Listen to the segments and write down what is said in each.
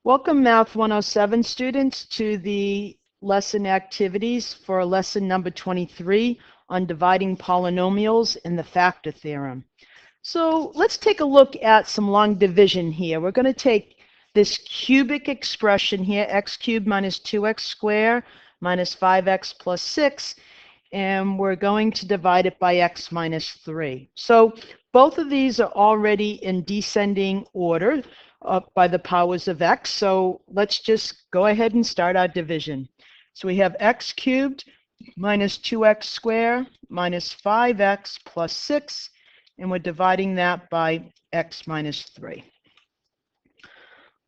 Welcome, Math 107 students, to the lesson activities for lesson number 23 on dividing polynomials and the factor theorem. So let's take a look at some long division here. We're going to take this cubic expression here, x cubed minus 2x squared minus 5x plus 6, and we're going to divide it by x minus 3. So both of these are already in descending order by the powers of x. So let's just go ahead and start our division. So we have x cubed minus 2x squared minus 5x plus 6, and we're dividing that by x minus 3.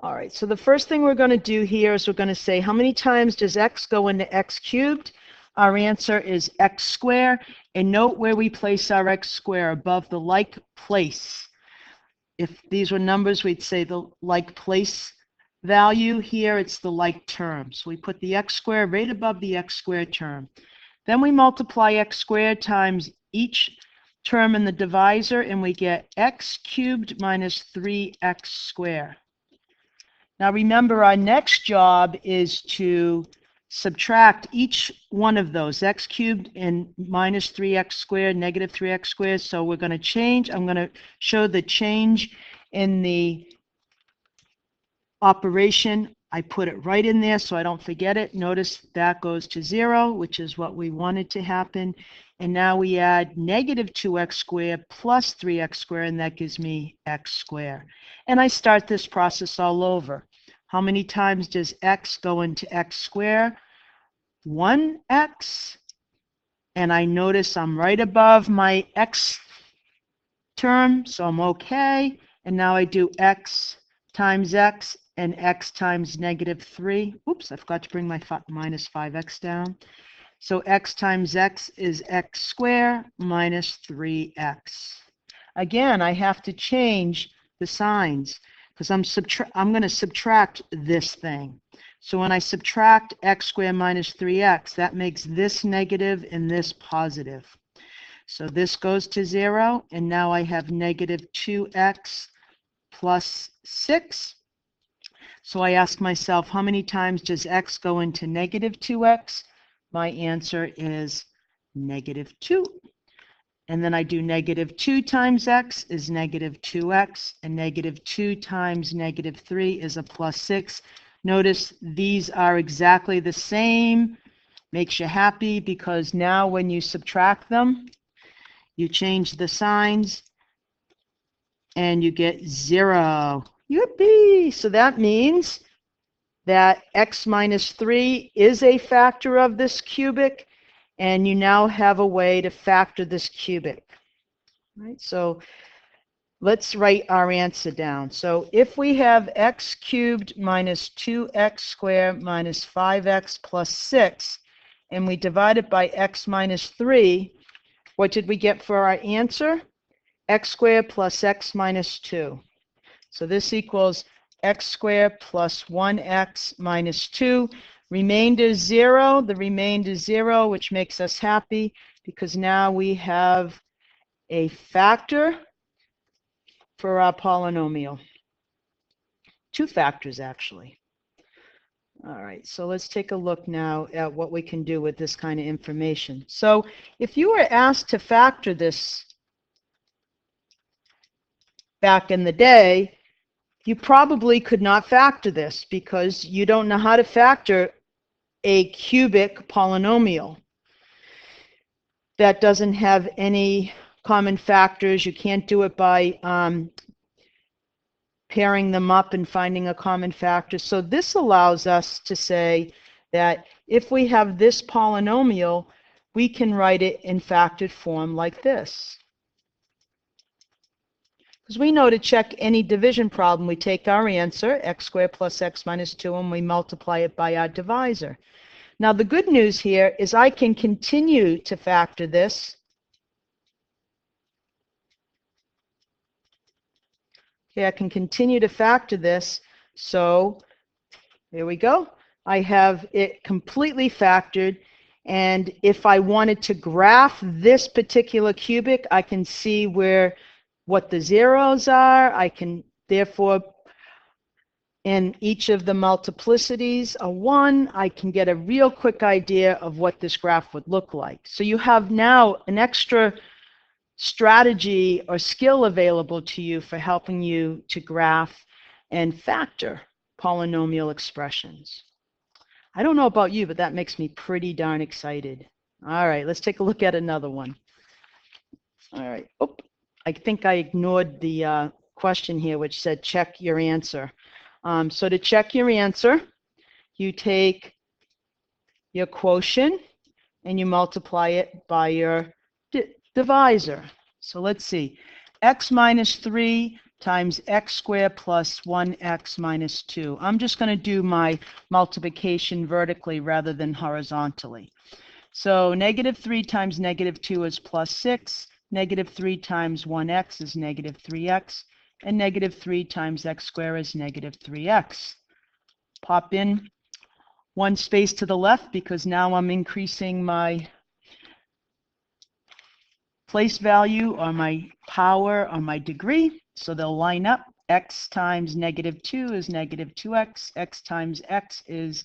All right, so the first thing we're going to do here is we're going to say, how many times does x go into x cubed? Our answer is x squared, and note where we place our x squared, above the like place. If these were numbers, we'd say the like place value. Here it's the like term. So we put the x squared right above the x squared term. Then we multiply x squared times each term in the divisor, and we get x cubed minus 3x squared. Now remember, our next job is to subtract each one of those, x cubed and minus 3x squared, negative 3x squared. So we're going to change. I'm going to show the change in the operation. I put it right in there so I don't forget it. Notice that goes to 0, which is what we wanted to happen. And now we add negative 2x squared plus 3x squared, and that gives me x squared. And I start this process all over. How many times does x go into x squared? 1x. And I notice I'm right above my x term, so I'm okay. And now I do x times x and x times negative 3. Oops, I forgot to bring my minus 5x down. So x times x is x squared minus 3x. Again, I have to change the signs because I'm going to subtract this thing. So when I subtract x squared minus 3x, that makes this negative and this positive. So this goes to 0, and now I have negative 2x plus 6. So I ask myself, how many times does x go into negative 2x? My answer is negative 2. And then I do negative 2 times x is negative 2x, and negative 2 times negative 3 is a plus 6. Notice these are exactly the same. Makes you happy because now when you subtract them, you change the signs and you get 0. Yippee! So that means that x minus 3 is a factor of this cubic, and you now have a way to factor this cubic. Right? So let's write our answer down. So if we have x cubed minus 2x squared minus 5x plus 6, and we divide it by x minus 3, what did we get for our answer? X squared plus x minus 2. So this equals x squared plus 1x minus 2. Remainder 0. The remainder 0, which makes us happy because now we have a factor for our polynomial. 2 factors, actually. All right, so let's take a look now at what we can do with this kind of information. So if you were asked to factor this back in the day, you probably could not factor this because you don't know how to factor a cubic polynomial that doesn't have any common factors. You can't do it by pairing them up and finding a common factor. So this allows us to say that if we have this polynomial, we can write it in factored form like this. Because we know to check any division problem, we take our answer, x squared plus x minus 2, and we multiply it by our divisor. Now the good news here is I can continue to factor this. Okay, I can continue to factor this. So there we go. I have it completely factored. And if I wanted to graph this particular cubic, I can see what the zeros are. I can therefore and each of the multiplicities are 1, I can get a real quick idea of what this graph would look like. So you have now an extra strategy or skill available to you for helping you to graph and factor polynomial expressions. I don't know about you, but that makes me pretty darn excited. All right, let's take a look at another one. All right. Oh, I think I ignored the question here, which said check your answer. So to check your answer, you take your quotient and you multiply it by your divisor. So let's see. X minus 3 times x squared plus 1x minus 2. I'm just going to do my multiplication vertically rather than horizontally. So negative 3 times negative 2 is plus 6. Negative 3 times 1x is negative 3x. And negative 3 times x squared is negative 3x. Pop in one space to the left because now I'm increasing my place value or my power or my degree. So they'll line up. X times negative 2 is negative 2x. X times x is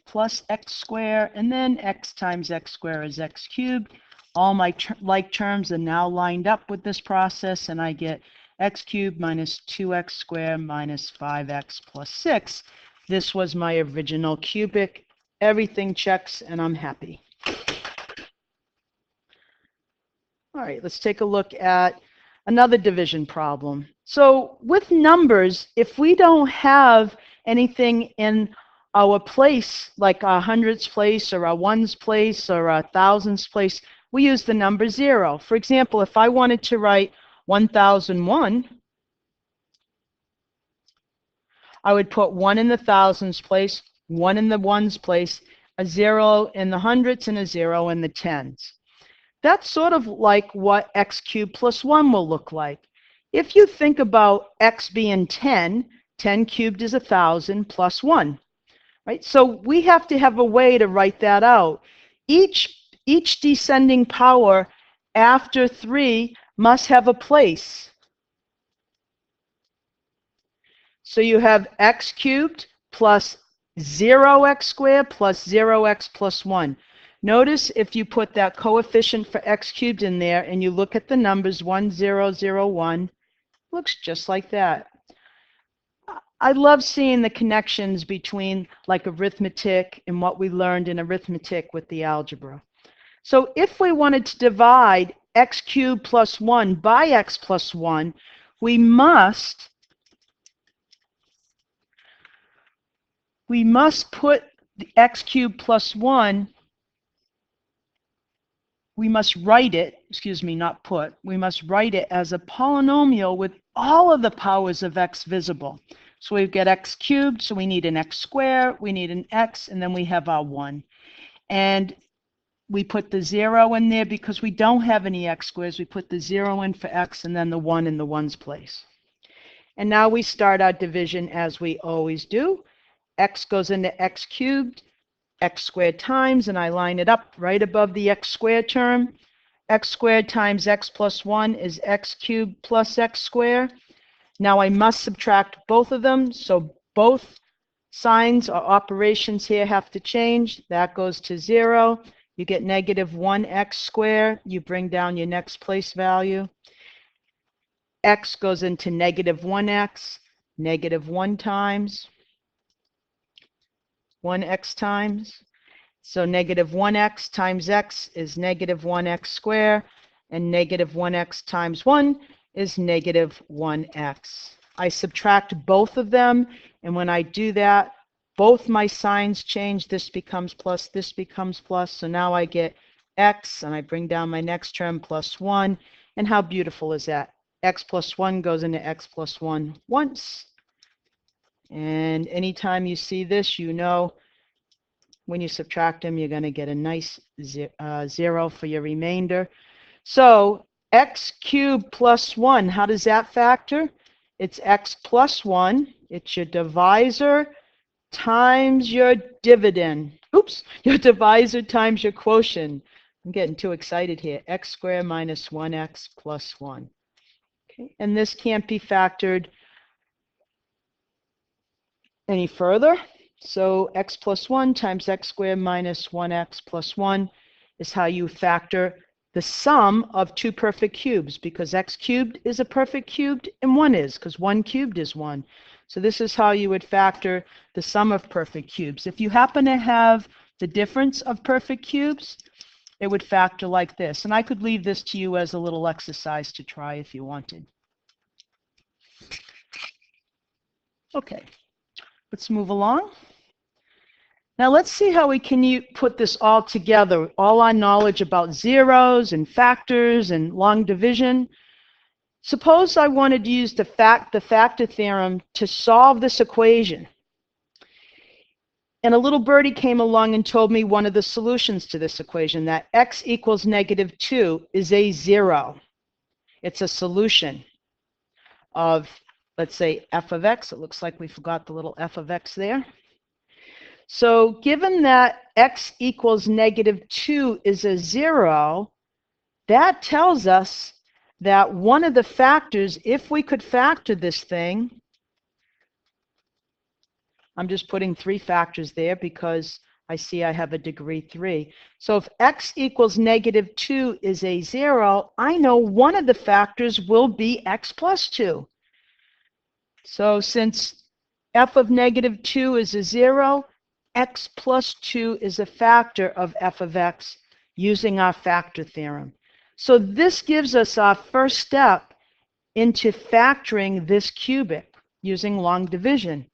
plus x squared. And then x times x squared is x cubed. All my like terms are now lined up with this process, and I get x cubed minus 2x squared minus 5x plus 6. This was my original cubic. Everything checks, and I'm happy. All right, let's take a look at another division problem. So with numbers, if we don't have anything in our place, like our hundreds place or our ones place or our thousands place, we use the number 0. For example, if I wanted to write 1001, I would put 1 in the thousands place, 1 in the ones place, a 0 in the hundreds, and a 0 in the tens. That's sort of like what x cubed plus 1 will look like. If you think about x being 10, 10 cubed is 1,000 plus 1. Right? So we have to have a way to write that out. Each descending power after 3 must have a place. So you have x cubed plus 0x squared plus 0x plus 1. Notice if you put that coefficient for x cubed in there and you look at the numbers 1, 0, 0, 1, looks just like that. I love seeing the connections between like arithmetic and what we learned in arithmetic with the algebra. So if we wanted to divide x cubed plus 1 by x plus 1, we must put the x cubed plus 1, we must write it, we must write it as a polynomial with all of the powers of x visible. So we've got x cubed, so we need an x squared, we need an x, and then we have our 1. And we put the 0 in there because we don't have any x squares. We put the 0 in for x and then the 1 in the ones place. And now we start our division as we always do. X goes into x cubed, x squared times, and I line it up right above the x squared term. X squared times x plus 1 is x cubed plus x squared. Now I must subtract both of them, so both signs or operations here have to change. That goes to 0. You get negative 1x squared. You bring down your next place value. X goes into negative 1x, negative 1 times, 1x times. So negative 1x times x is negative 1x squared, and negative 1x times 1 is negative 1x. I subtract both of them, and when I do that, both my signs change. This becomes plus, this becomes plus. So now I get x, and I bring down my next term plus 1. And how beautiful is that? X plus 1 goes into x plus 1 once. And anytime you see this, you know when you subtract them, you're going to get a nice 0 for your remainder. So x cubed plus 1, how does that factor? It's x plus 1. It's your divisor times your dividend. Oops, your divisor times your quotient. I'm getting too excited here. X squared minus 1x plus 1. Okay, and this can't be factored any further. So x plus 1 times x squared minus 1x plus 1 is how you factor the sum of two perfect cubes, because x cubed is a perfect cube and 1 is, because 1 cubed is 1. So this is how you would factor the sum of perfect cubes. If you happen to have the difference of perfect cubes, it would factor like this. And I could leave this to you as a little exercise to try if you wanted. Okay, let's move along. Now let's see how we can put this all together, all our knowledge about zeros and factors and long division. Suppose I wanted to use the factor theorem to solve this equation. And a little birdie came along and told me one of the solutions to this equation, that x equals -2 is a zero. It's a solution of, let's say, f of x. It looks like we forgot the little f of x there. So given that x equals -2 is a zero, that tells us that one of the factors, if we could factor this thing, I'm just putting 3 factors there because I see I have a degree 3. So if x equals -2 is a zero, I know one of the factors will be x plus 2. So since f of -2 is a zero, x plus 2 is a factor of f of x using our factor theorem. So this gives us our first step into factoring this cubic using long division.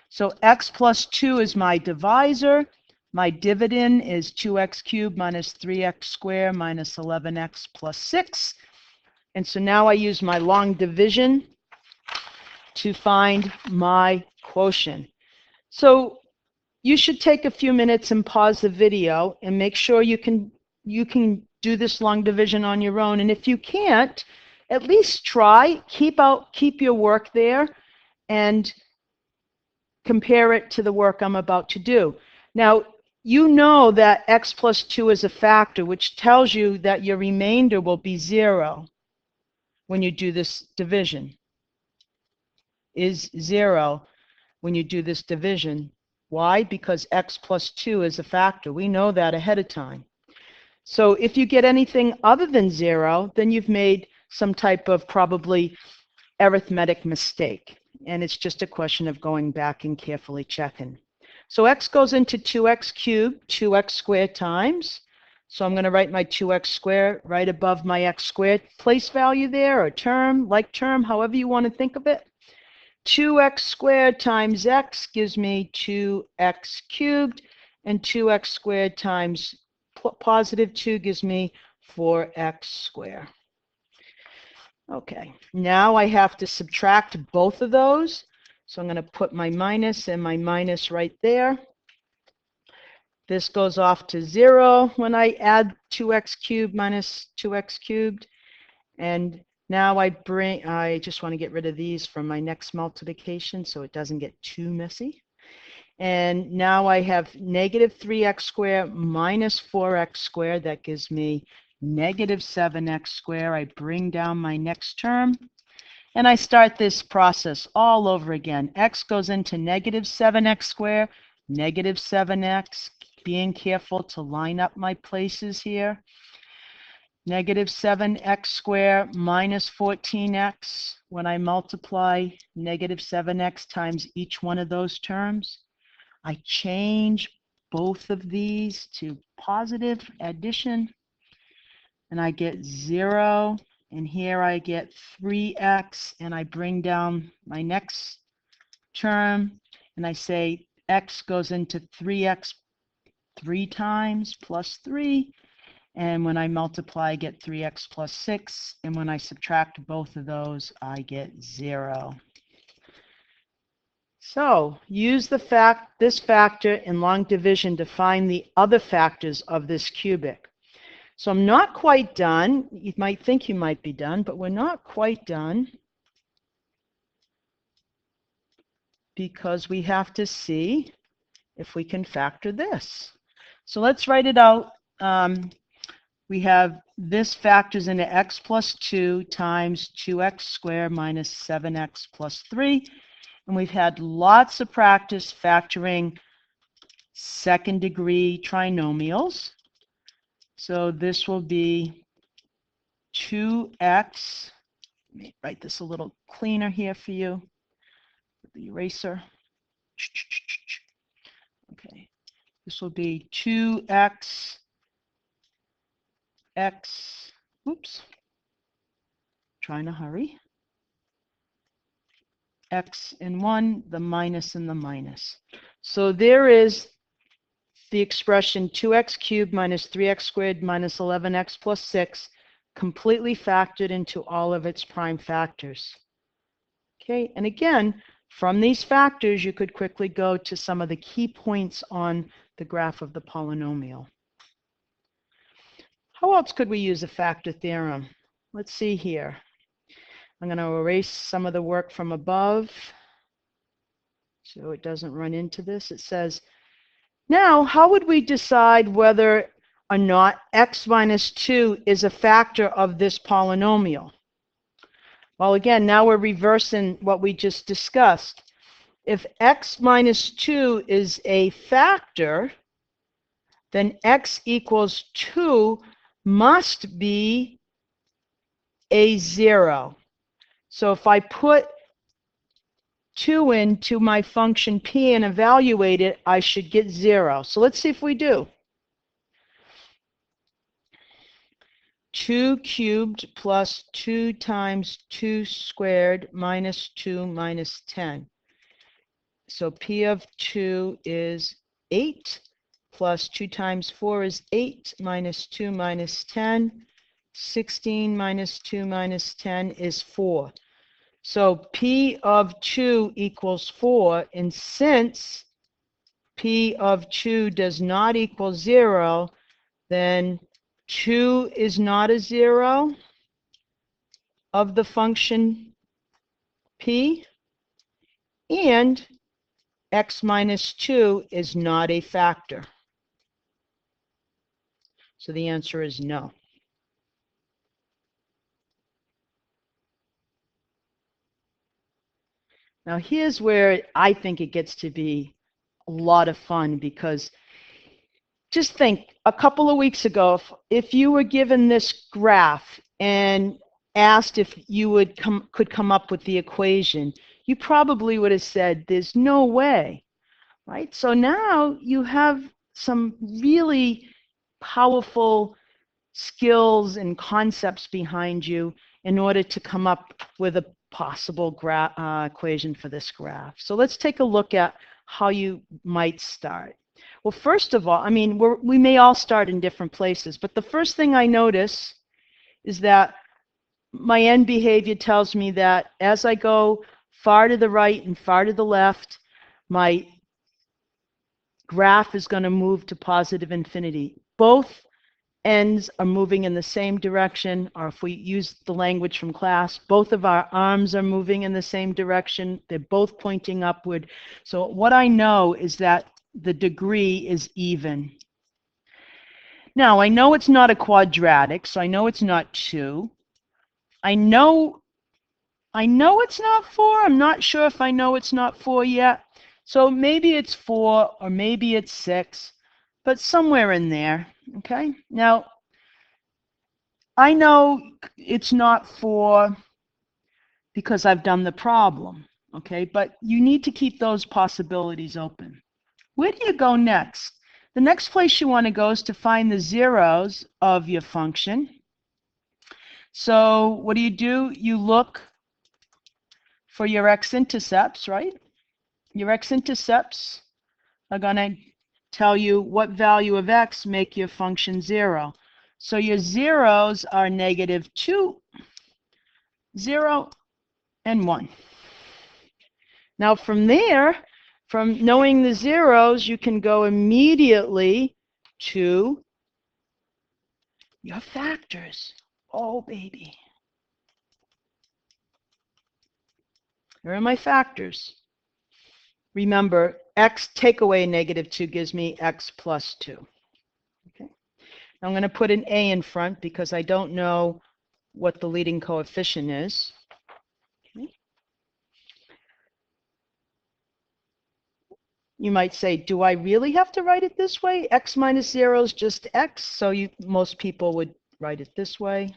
So x plus 2 is my divisor. My dividend is 2x cubed minus 3x squared minus 11x plus 6. And so now I use my long division to find my quotient. So you should take a few minutes and pause the video and make sure you can do this long division on your own. And if you can't, at least try, keep your work there and compare it to the work I'm about to do. Now, you know that x plus 2 is a factor, which tells you that your remainder will be 0 when you do this division. Is 0 when you do this division. Why? Because x plus 2 is a factor. We know that ahead of time. So if you get anything other than 0, then you've made some type of probably arithmetic mistake. And it's just a question of going back and carefully checking. So x goes into 2x cubed, 2x squared times. So I'm going to write my 2x squared right above my x squared place value there, or term, like term, however you want to think of it. 2x squared times x gives me 2x cubed, and 2x squared times positive 2 gives me 4x squared. Okay, now I have to subtract both of those. So I'm going to put my minus and my minus right there. This goes off to 0 when I add 2x cubed minus 2x cubed. And now I just want to get rid of these from my next multiplication so it doesn't get too messy. And now I have negative 3x squared minus 4x squared. That gives me negative 7x squared. I bring down my next term. And I start this process all over again. X goes into negative 7x squared, negative 7x, being careful to line up my places here. Negative 7x squared minus 14x. When I multiply negative 7x times each one of those terms, I change both of these to positive addition, and I get 0. And here I get 3x, and I bring down my next term, and I say x goes into 3x 3 times plus 3. And when I multiply, I get 3x plus 6. And when I subtract both of those, I get 0. So use this factor in long division to find the other factors of this cubic. So I'm not quite done. You might think you might be done, but we're not quite done because we have to see if we can factor this. So let's write it out. We have this factors into x plus 2 times 2x squared minus 7x plus 3. and we've had lots of practice factoring second degree trinomials. So this will be 2x. Let me write this a little cleaner here for you with the eraser. Okay, this will be 2x, oops, trying to hurry, x and 1, the minus and the minus. So there is the expression 2x cubed minus 3x squared minus 11x plus 6 completely factored into all of its prime factors. Okay, and again, from these factors, you could quickly go to some of the key points on the graph of the polynomial. How else could we use a factor theorem? Let's see here. I'm going to erase some of the work from above so it doesn't run into this. It says, now, how would we decide whether or not x minus 2 is a factor of this polynomial? Well, again, now we're reversing what we just discussed. If x minus 2 is a factor, then x equals 2 must be a 0. So if I put 2 into my function p and evaluate it, I should get 0. So let's see if we do. 2 cubed plus 2 times 2 squared minus 2 minus 10. So p of 2 is 8, plus 2 times 4 is 8, minus 2 minus 10. 16 minus 2 minus 10 is 4. So p of 2 equals 4, and since p of 2 does not equal 0, then 2 is not a 0 of the function p, and x minus 2 is not a factor. So the answer is no. Now here's where I think it gets to be a lot of fun, because just think, a couple of weeks ago, if you were given this graph and asked if you could come up with the equation, you probably would have said, there's no way, right? So now you have some really powerful skills and concepts behind you in order to come up with a possible equation for this graph. So let's take a look at how you might start. Well, first of all, I mean, we may all start in different places, but the first thing I notice is that my end behavior tells me that as I go far to the right and far to the left, my graph is going to move to positive infinity. Both ends are moving in the same direction, or if we use the language from class, both of our arms are moving in the same direction. They're both pointing upward. So what I know is that the degree is even. Now, I know it's not a quadratic, so I know it's not 2. I know it's not 4. I'm not sure if I know it's not 4 yet. So maybe it's 4 or maybe it's 6, but somewhere in there, okay? Now, I know it's not 4 because I've done the problem, okay? But you need to keep those possibilities open. Where do you go next? The next place you want to go is to find the zeros of your function. So what do? You look for your x-intercepts, right? Your x-intercepts are going to tell you what value of x make your function 0. So your zeros are -2, 0, and 1. Now from there, from knowing the zeros, you can go immediately to your factors. Oh, baby. Here are my factors. Remember, x take away -2 gives me x plus 2. Okay. Now I'm going to put an a in front because I don't know what the leading coefficient is. Okay. You might say, do I really have to write it this way? X minus 0 is just x, so most people would write it this way.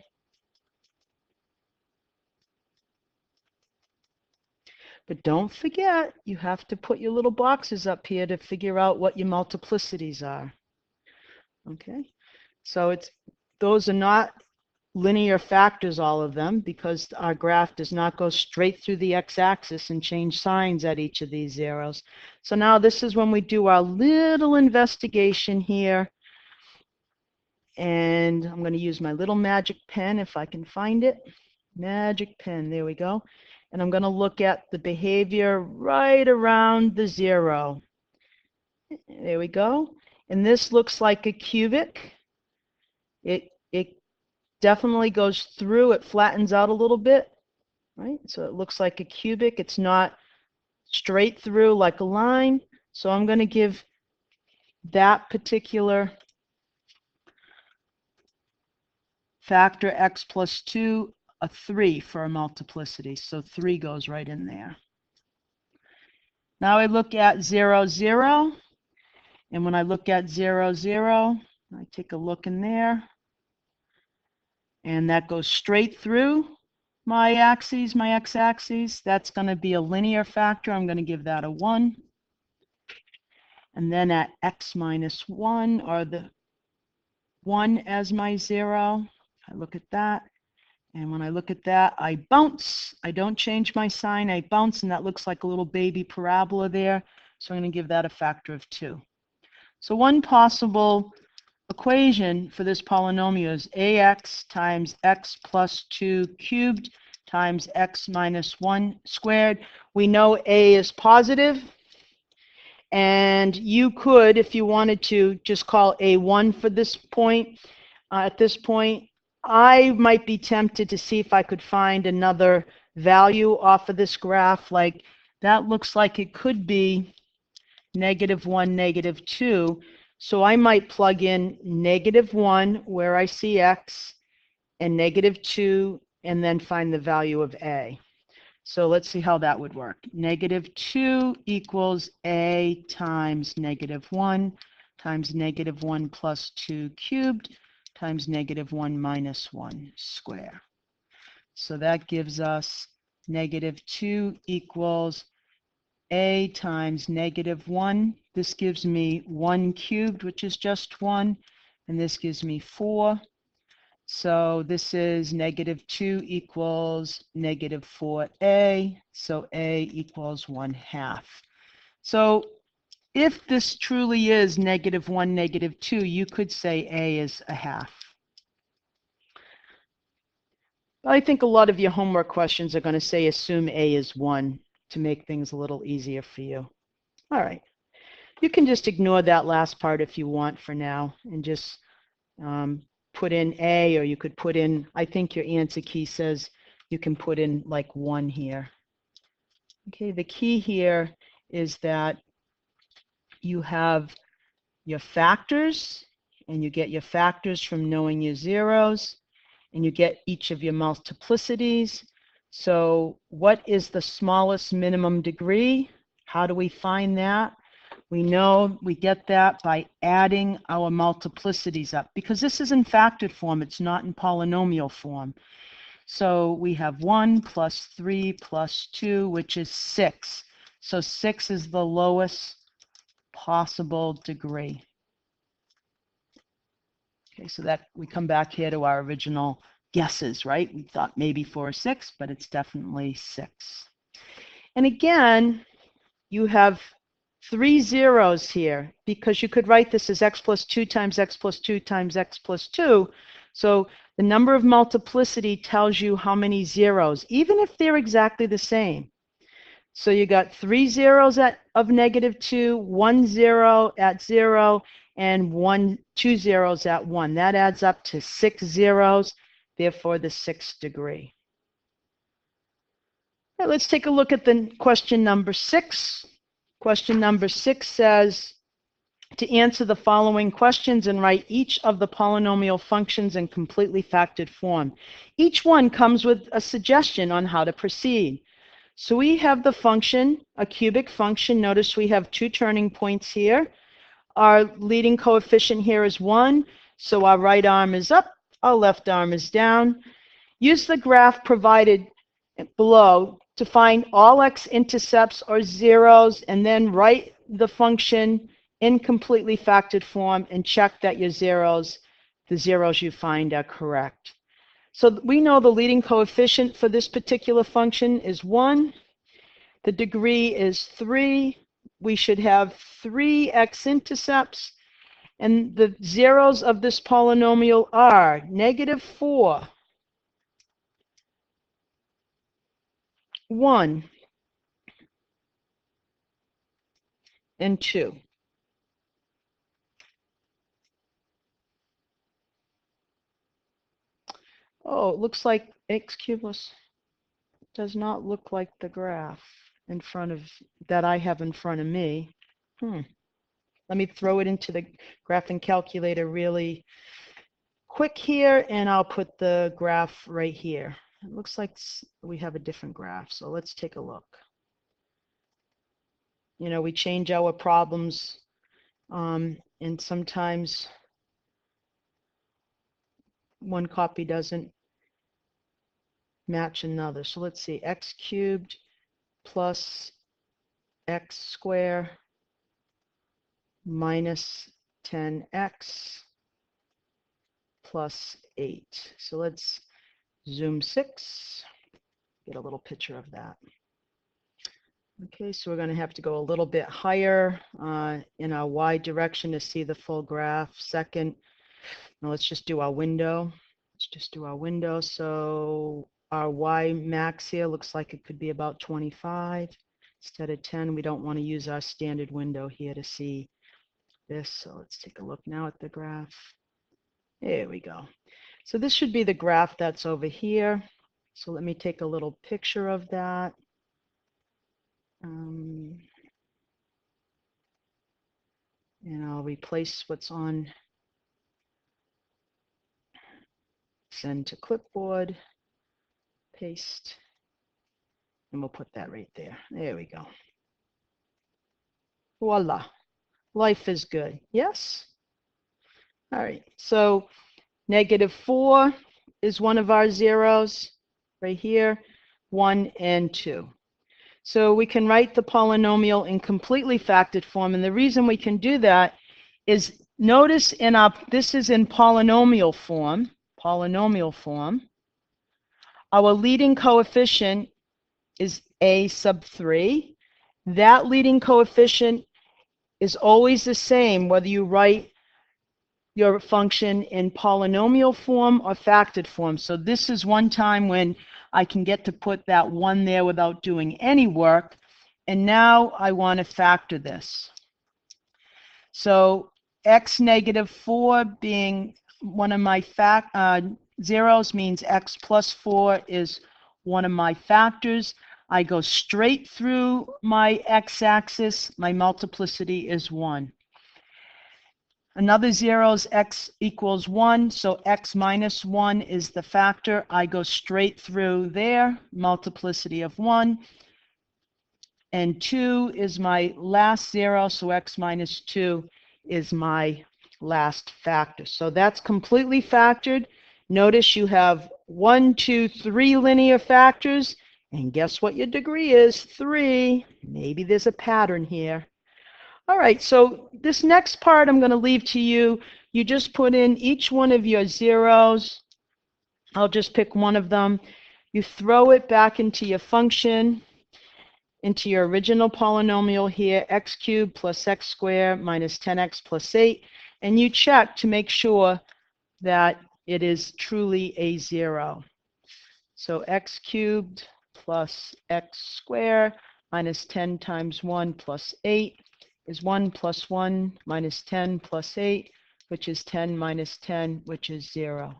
But don't forget, you have to put your little boxes up here to figure out what your multiplicities are. Okay, so those are not linear factors, all of them, because our graph does not go straight through the x-axis and change signs at each of these zeros. So now this is when we do our little investigation here. And I'm going to use my little magic pen if I can find it. Magic pen, there we go. And I'm going to look at the behavior right around the 0. There we go. And this looks like a cubic. It definitely goes through, it flattens out a little bit, right? So it looks like a cubic. It's not straight through like a line. So I'm going to give that particular factor x plus 2 a 3 for a multiplicity. So 3 goes right in there. Now I look at 0, 0. And when I look at 0, 0, I take a look in there. And that goes straight through my axes, my x-axis. That's going to be a linear factor. I'm going to give that a 1. And then at x minus 1, or the 1 as my 0, I look at that. And when I look at that, I bounce. I don't change my sign. I bounce, and that looks like a little baby parabola there. So I'm going to give that a factor of 2. So one possible equation for this polynomial is ax times x plus 2 cubed times x minus 1 squared. We know a is positive, and you could, if you wanted to, just call a 1 for this point. At this point, I might be tempted to see if I could find another value off of this graph. Like, that looks like it could be -1, -2. So I might plug in -1 where I see x and -2 and then find the value of a. So let's see how that would work. -2 equals a times -1 times -1 plus 2 cubed times -1 minus 1 square. So that gives us -2 equals a times -1. This gives me 1 cubed, which is just 1, and this gives me 4. So this is -2 equals -4a, so a equals 1/2. So if this truly is -1, -2, you could say a is a half. I think a lot of your homework questions are going to say assume a is 1 to make things a little easier for you. All right. You can just ignore that last part if you want for now and just put in a, or you could put in, I think your answer key says you can put in like 1 here. Okay, the key here is that you have your factors, and you get your factors from knowing your zeros, and you get each of your multiplicities. So what is the smallest minimum degree? How do we find that? We know we get that by adding our multiplicities up, because this is in factored form, it's not in polynomial form. So we have 1 plus 3 plus 2, which is 6. So 6 is the lowest possible degree. Okay, so that we come back here to our original guesses, right? We thought maybe 4 or 6, but it's definitely 6. And again, you have 3 zeros here, because you could write this as x plus 2 times x plus 2 times x plus 2. So the number of multiplicity tells you how many zeros, even if they're exactly the same. So you got 3 zeros of -2, 1 0 at 0, and 2 zeros at 1. That adds up to 6 zeros, therefore the 6th degree. All right, let's take a look at the question number 6. Question number 6 says, to answer the following questions and write each of the polynomial functions in completely factored form. Each one comes with a suggestion on how to proceed. So we have the function, a cubic function. Notice we have two turning points here. Our leading coefficient here is 1, so our right arm is up, our left arm is down. Use the graph provided below to find all x-intercepts or zeros, and then write the function in completely factored form and check that your zeros, the zeros you find, are correct. So we know the leading coefficient for this particular function is 1. The degree is 3. We should have 3 x-intercepts. And the zeros of this polynomial are -4, 1, and 2. Oh, it looks like x cubed does not look like the graph in front of that I have in front of me. Let me throw it into the graphing calculator really quick here, and I'll put the graph right here. It looks like we have a different graph, so let's take a look. You know, we change our problems, and sometimes one copy doesn't match another. So let's see, x cubed plus x squared minus 10x plus 8. So let's zoom 6, get a little picture of that. Okay, so we're going to have to go a little bit higher in our y direction to see the full graph. Second, now let's just do our window. Let's just do our window. So our y max here looks like it could be about 25 instead of 10. We don't want to use our standard window here to see this. So let's take a look now at the graph. There we go. So this should be the graph that's over here. So let me take a little picture of that. And I'll replace what's on, send to clipboard, paste, and we'll put that right there. There we go. Voila. Life is good. Yes? All right. So -4 is one of our zeros right here, 1 and 2. So we can write the polynomial in completely factored form, and the reason we can do that is, notice in our, this is in polynomial form, our leading coefficient is a sub 3. That leading coefficient is always the same whether you write your function in polynomial form or factored form. So this is one time when I can get to put that 1 there without doing any work. And now I want to factor this. So x -4 being one of my zeros means x plus 4 is one of my factors. I go straight through my x-axis. My multiplicity is 1. Another zero is x equals 1, so x minus 1 is the factor. I go straight through there, multiplicity of 1. And 2 is my last zero, so x minus 2 is my last factor. So that's completely factored. Notice you have 1, 2, 3 linear factors, and guess what your degree is? 3. Maybe there's a pattern here. All right, so this next part I'm going to leave to you. You just put in each one of your zeros. I'll just pick one of them. You throw it back into your function, into your original polynomial here, x cubed plus x squared minus 10x plus 8, and you check to make sure that it is truly a 0. So x cubed plus x squared minus 10 times 1 plus 8 is 1 plus 1 minus 10 plus 8, which is 10 minus 10, which is 0.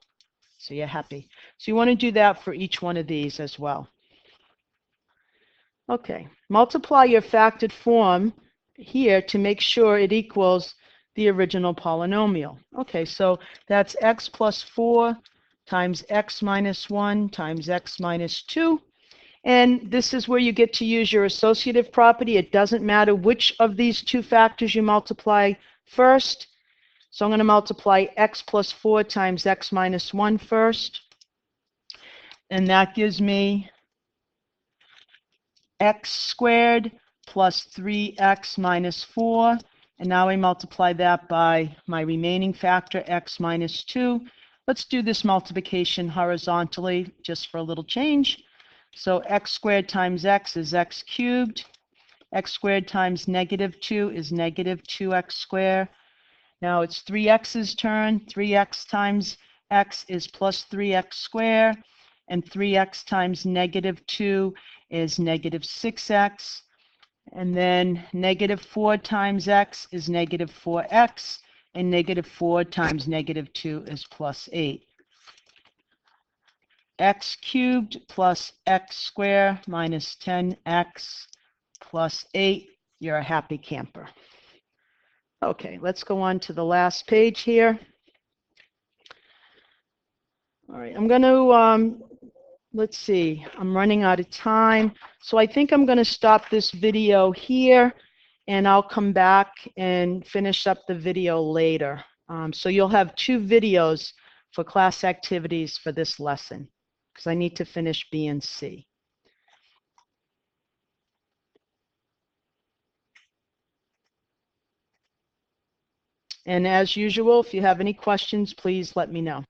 So you're happy. So you want to do that for each one of these as well. Okay, multiply your factored form here to make sure it equals the original polynomial. Okay, so that's x plus 4 times x minus 1 times x minus 2. And this is where you get to use your associative property. It doesn't matter which of these two factors you multiply first. So I'm going to multiply x plus 4 times x minus 1 first. And that gives me x squared plus 3x minus 4. And now I multiply that by my remaining factor, x minus 2. Let's do this multiplication horizontally just for a little change. So x squared times x is x cubed. X squared times negative 2 is negative 2x squared. Now it's 3x's turn. 3x times x is plus 3x squared. And 3x times negative 2 is negative 6x. And then negative 4 times x is negative 4x. And negative 4 times negative 2 is plus 8. X cubed plus x squared minus 10x plus 8. You're a happy camper. Okay, let's go on to the last page here. All right, I'm going to, let's see, I'm running out of time. So I think I'm going to stop this video here, and I'll come back and finish up the video later. So you'll have 2 videos for class activities for this lesson, because I need to finish B and C. And as usual, if you have any questions, please let me know.